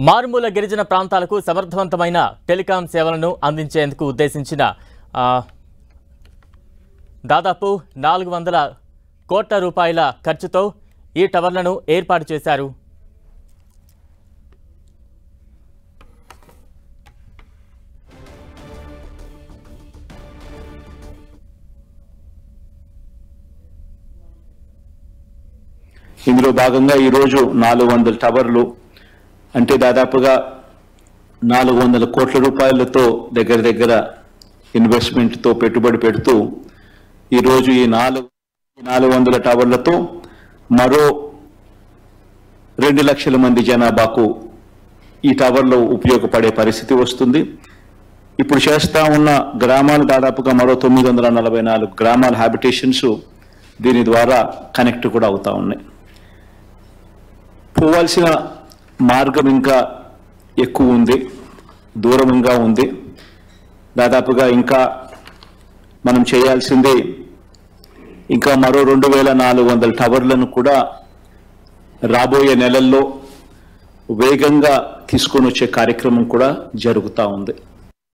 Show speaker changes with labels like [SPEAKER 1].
[SPEAKER 1] మారుమూల గిరిజన ప్రాంతాలకు సమర్థవంతమైన టెలికాం సేవలను అందించేందుకు ఉద్దేశించిన దాదాపు 400 కోట్ల రూపాయల ఖర్చుతో ఈ టవర్లను ఏర్పాటు చేశారు.
[SPEAKER 2] ఇందులో భాగంగా ఈ రోజు 400 టవర్లు అంటే దాదాపుగా 400 కోట్ల రూపాయలతో దగ్గర ఇన్వెస్ట్మెంట్ తో పెట్టుబడి పెడుతూ ఈ రోజు ఈ 400 టవర్లతో మరో 2 లక్షల మంది జనాభాకు ఈ టవర్లు ఉపయోగపడే పరిస్థితి వస్తుంది. ఇప్పుడు చేస్తా ఉన్న గ్రామాలు దాదాపుగా మరో 944 గ్రామాల హ్యాబిటేషన్స్ దీని ద్వారా కనెక్ట్ కూడా అవుతా ఉన్నాయి. పోవాల్సిన మార్గం ఇంకా ఎక్కువ ఉంది, దూరంగా ఉంది. దాదాపుగా ఇంకా మనం చేయాల్సింది ఇంకా మరో 2400 టవర్లను కూడా రాబోయే నెలల్లో వేగంగా తీసుకొని వచ్చే కార్యక్రమం కూడా జరుగుతూ ఉంది.